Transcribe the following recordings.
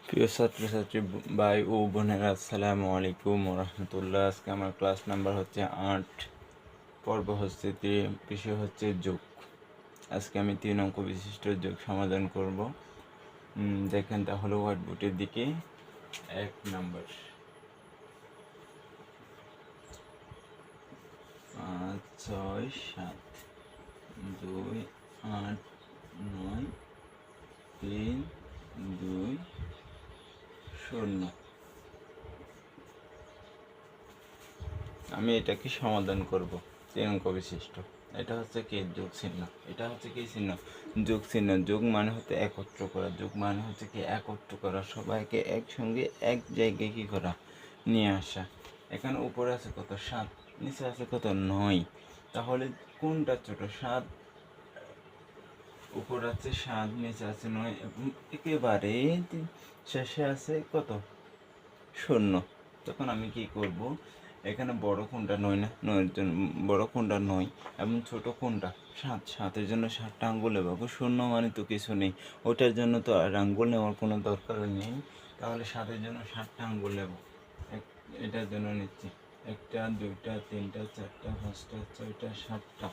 প্রিয় ছাত্রছাত্রী ভাই ও বোনেরা, আসসালামু আলাইকুম রহমতুল্লাহ। আজকে আমার ক্লাস নাম্বার হচ্ছে 8, পর্ব হচ্ছে বিষয় হচ্ছে যোগ। আজকে আমি 3 অঙ্ক বিশিষ্ট যোগ সমাধান করব। দেখেন তাহলে হোয়াইট বোর্ডের দিকে 1 নাম্বার 5, 6, 7, 2, 8, 9, 3, 2, 0। আমি এটাকে সমাধান করব 3 অঙ্ক বিশিষ্ট। এটা হচ্ছে কি যোগ চিহ্ন, এটা হচ্ছে কি চিহ্ন, যোগ চিহ্ন। যোগ মানে হচ্ছে একত্র করা, যোগ মানে হচ্ছে কি একত্র করা, সবাইকে একসঙ্গে এক জায়গায় কি করা, নিয়ে আসা। এখানে উপরে আছে কত 7, নিচে আছে কত 9। তাহলে কোনটা ছোট? 7 উপর আছে 7, নিচে আছে 9 এবং একেবারে শেষে আছে কত 0। তখন আমি কি করব, এখানে বড় কোনটা 9 না, 9-এর জন্য বড় কোনটা 9 এবং ছোট কোনটা 7, 7-এর জন্য 7টা আঙ্গুল নেব। 0 মানে তো কিছু নেই, ওটার জন্য তো আর আঙ্গুল নেওয়ার কোনো দরকার নেই। তাহলে 7-এর জন্য 7টা আঙ্গুল নেব। এটার জন্য নিচ্ছি 1টা 2টা 3টা 4টা 5টা 6টা 7টা।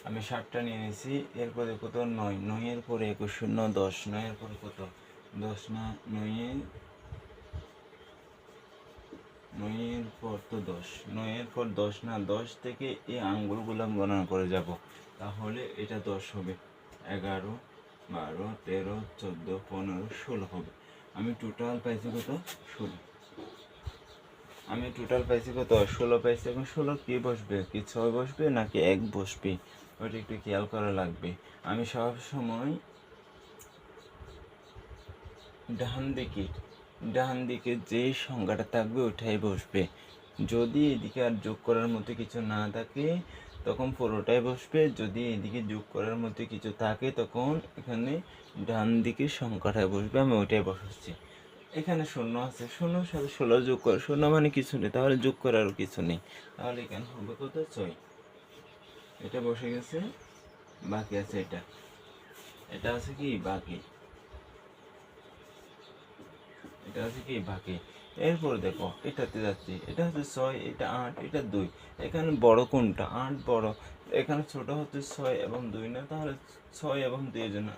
আমি 7টা নিয়ে নিয়েছি। এরপরে কত 9, 9-এর পরে 21 0 10, 9-এর পরে কত 10 না, 9-এর পর তো 10, 9-এর পর 10 না, 10 থেকে এই আঙ্গুলগুলো গণনা করে যাব। তাহলে এটা 10 হবে, 11 12 13 14 15 16 হবে। আমি টোটাল পাইছি কত 16। আমি টোটাল পাইছি কত 16 পাইছি। এখন 16 কি বসবে, কি 6 বসবে নাকি 1 বসবে, ওইটা একটু খেয়াল করা লাগবে। আমি সব সময় ডান দিকে যে সংখ্যাটা থাকবে ওইটাই বসবে। যদি এদিকে আর যোগ করার মধ্যে কিছু না থাকে তখন পুরোটাই বসবে। যদি এদিকে যোগ করার মধ্যে কিছু থাকে তখন এখানে ডান দিকের সংখ্যাটাই বসবে। আমি ওইটাই বসাচ্ছি। এখানে 0 আছে, 0-এর সাথে 16 যোগ করে, 0 মানে কিছু নেই, তাহলে যোগ করারও কিছু নেই। তাহলে এখানে হবে কত 6। এটা বসে গেছে। বাকি আছে এটা আছে কি বাকি, এটা আছে কি বাকি। এরপর দেখো এটাতে যাচ্ছি, এটা হচ্ছে 6, এটা 8, এটা 2। এখানে বড় কোনটা 8 বড়, এখানে ছোট হচ্ছে 6 এবং 2 না। তাহলে 6 এবং 2 এর জন্য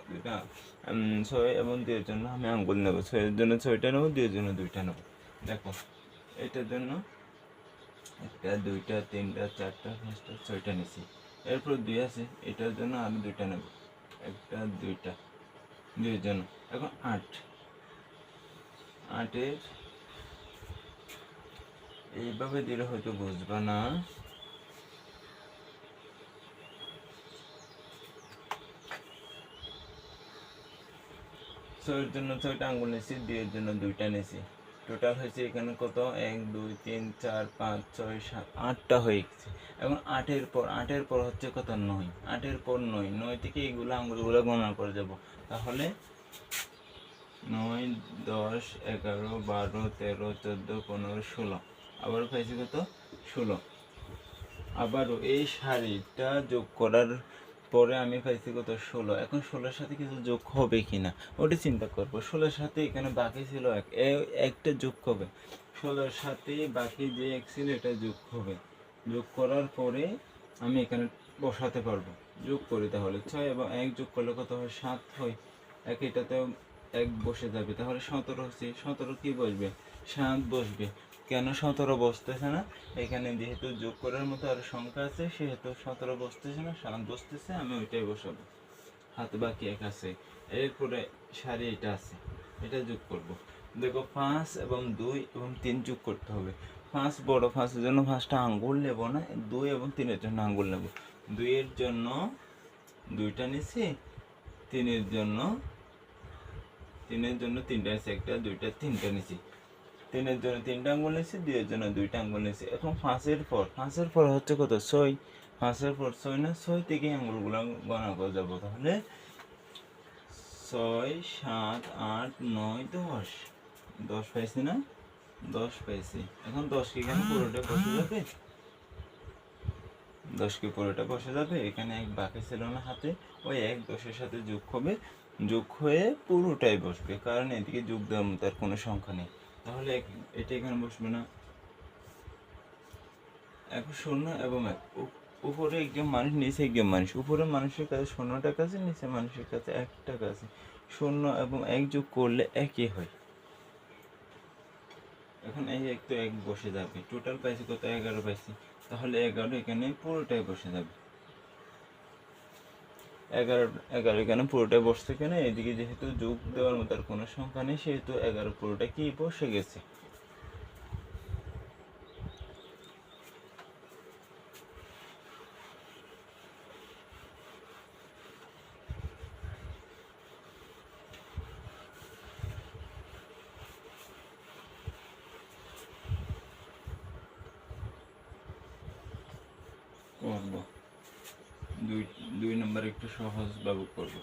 6 এবং 2 এর জন্য আমি আঙ্গুল নেব। 6 এর জন্য 6টা নেব, 2 এর জন্য 2টা নেব। দেখো এটার জন্য 1টা 2টা 3টা 4টা 5টা 6টা নিছি। এরপর 2 আছে, এটার জন্য আমি 2টা নেব। 1টা 2টা 2 এর জন্য। এখন 8, 8-এর এইভাবে দিলে হয়তো বুঝবা না। 6-এর জন্য 6টা আঙ্গুল নিয়েছি, 2 এর জন্য 2টা নিয়েছি। টোটাল হয়েছে এখানে কত 1 2 3 4 5 6 7 8টা হয়ে গেছে। এখন 8-এর পর হচ্ছে কত 9, 8-এর পর 9, 9 থেকে এইগুলো আঙ্গুলগুলো গণনা করে যাব। তাহলে 9 10 11 12 13 14 15 16। আবার পাইছি কত 16। আবারও এই শাড়িটা যোগ করার পরে আমি পাইছি কত 16। এখন 16-এর সাথে কিছু যোগ হবে কি না ওটা চিন্তা করবো। 16-এর সাথে এখানে বাকি ছিল একটা যোগ হবে। 16-এর সাথে বাকি যে এক ছিল এটা যোগ হবে। যোগ করার পরে আমি এখানে বসাতে পারবো। যোগ করি তাহলে 6 এবং 1 যোগ করলে কত হয় 7 হয়। এটাতেও 1 বসে যাবে, তাহলে 17 হচ্ছে। 17 কি বসবে 7 বসবে। কেন 17 বসতেছে না? এখানে যেহেতু যোগ করার মতো আরো সংখ্যা আছে সেহেতু 17 বসতেছে না, 7 বসতেছে। আমি ওইটাই বসাবো। হাতে বাকি 1 আছে। এরপরে সারি এটা আছে, এটা যোগ করব। দেখো 5 এবং 2 এবং 3 যোগ করতে হবে। 5 বড়, 5-এর জন্য 5টা আঙ্গুল নেব না, 2 এবং 3-এর জন্য আঙ্গুল নেব। 2 এর জন্য 2টা নিছি, 3-এর জন্য 3টা আছে, 1টা 2টা 3টা নিছি। 3-এর জন্য 3টা আঙ্গুল নিয়েছি, 2 এর জন্য 2টা আঙ্গুল নিয়েছি। এখন 5-এর পর হচ্ছে কত 6। 5-এর পর 6 না, 6 থেকে আঙ্গুলগুলো গণনা করে যাবো। তাহলে 6 7 8 9 10, 10 পাইছি না, 10 পাইছি। এখন 10 কি এখানে পুরোটা বসে যাবে, 10 কি পুরোটা বসে যাবে। এখানে 1 বাকি ছিল না হাতে, ওই 1 10-এর সাথে যোগ হবে। যোগ হয়ে পুরোটাই বসবে, কারণ এদিকে যোগ দেওয়ার মতো আর কোনো সংখ্যা নেই। তাহলে এটা এখানে বসবে না। এখন শূন্য এবং এক, উপরে একজন মানুষ, নিচে একজন মানুষ। উপরে মানুষের কাছে 0 টাকা আছে, নিচে মানুষের কাছে 1 টাকা আছে। 0 এবং 1 যোগ করলে একই হয়। এখন এই এক তো এক বসে যাবে, টোটাল পাইছি কত? 11 পাইছি। তাহলে 11 এখানে পুরোটাই বসে যাবে। 11 এখানে পুরোটাই বসছে কেন? এদিকে যেহেতু যোগ দেওয়ার মতো আর কোনো সংখ্যা নেই, সেহেতু 11 পুরোটা কি বসে গেছে। করব দুই নম্বর একটু সহজভাবে করব।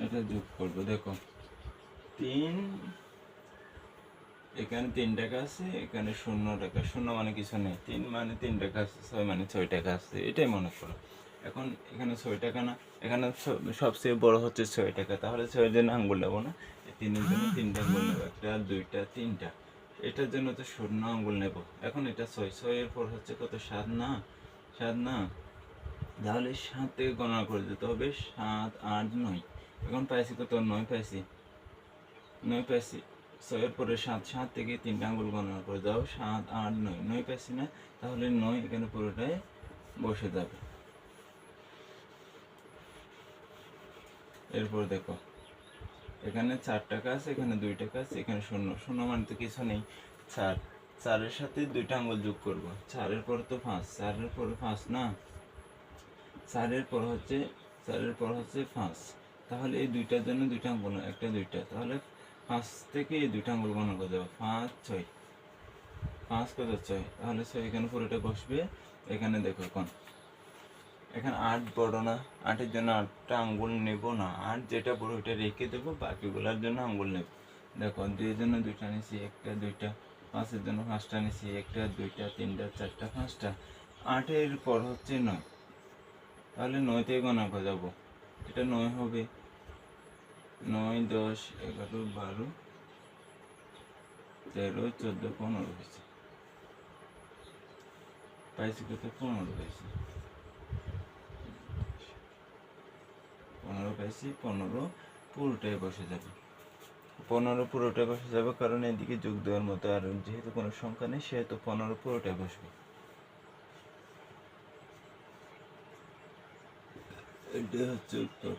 এটা যোগ করব, দেখো 3, এখানে 3 টাকা আছে, এখানে 0 টাকা। 0 মানে কিছু নেই, 3 মানে 3 টাকা আছে, 6 মানে 6 টাকা আছে, এটাই মনে করো। এখন এখানে 6 টাকা না, এখানে সবচেয়ে বড় হচ্ছে 6 টাকা। তাহলে 6 জন্য আঙ্গুল নেবো না, 3-এর জন্য 3টা আঙ্গুল নেবো, 1টা 2টা 3টা। এটার জন্য তো 0 আঙ্গুল নেব। এখন এটা 6 এর পর হচ্ছে কত? 7 না, 7 না। তাহলে 7 থেকে গণনা করে দিতে হবে, 7, 8, 9। এখন পাইছি কত? 9 পাইছি, 9 পাইছি। 6 এর পরে 7, 7 থেকে 3টা আঙ্গুল গণনা করে দাও, 7, 8, 9, 9 পাইছি না? তাহলে 9 এখানে পুরোটাই বসে যাবে। এরপর দেখো এখানে 4 টাকা আছে, এখানে 2 টাকা আছে, এখানে 0। 0 মানে তো কিছু নেই। 4, 4-এর সাথে 2টা আঙ্গুল যোগ করব। 4-এর পরে তো 5, 4-এর পরে 5 না, 4-এর পর হচ্ছে 5। তাহলে এই 2টার জন্য 2টা আঙ্গুল, 1টা 2টা। তাহলে 5 থেকে এই 2টা আঙ্গুল গণনা করে দেবো, 5, 6। 5 কত? 6। তাহলে 6 এখানে পুরোটা বসবে। এখানে দেখো এখানে 8 বড় না, 8-এর জন্য 8টা আঙ্গুল নেব না। 8 যেটা বড় ওইটা রেখে দেবো, বাকিগুলোর জন্য আঙ্গুল নেব। দেখো 2-এর জন্য 2টা নিয়েছি, 1টা 2টা। 5-এর জন্য 5টা নিয়েছি, 1টা 2টা 3টা 4টা 5টা। 8-এর পর হচ্ছে 9। তাহলে 9 থেকে গণনা করে যাবো, এটা 9 হবে। 9, 10, 11, 12, 13, 14, 15 হয়েছে। পাইছি কত? 15 পাইছি, 15 পাইছি। 15 পুরোটাই বসে যাবে। 15 পুরোটাই বসে যাবে, কারণ এদিকে যোগ দেওয়ার মতো আর যেহেতু কোনো সংখ্যা নেই, সেহেতু 15 পুরোটাই বসবে। এটা হচ্ছে উত্তর।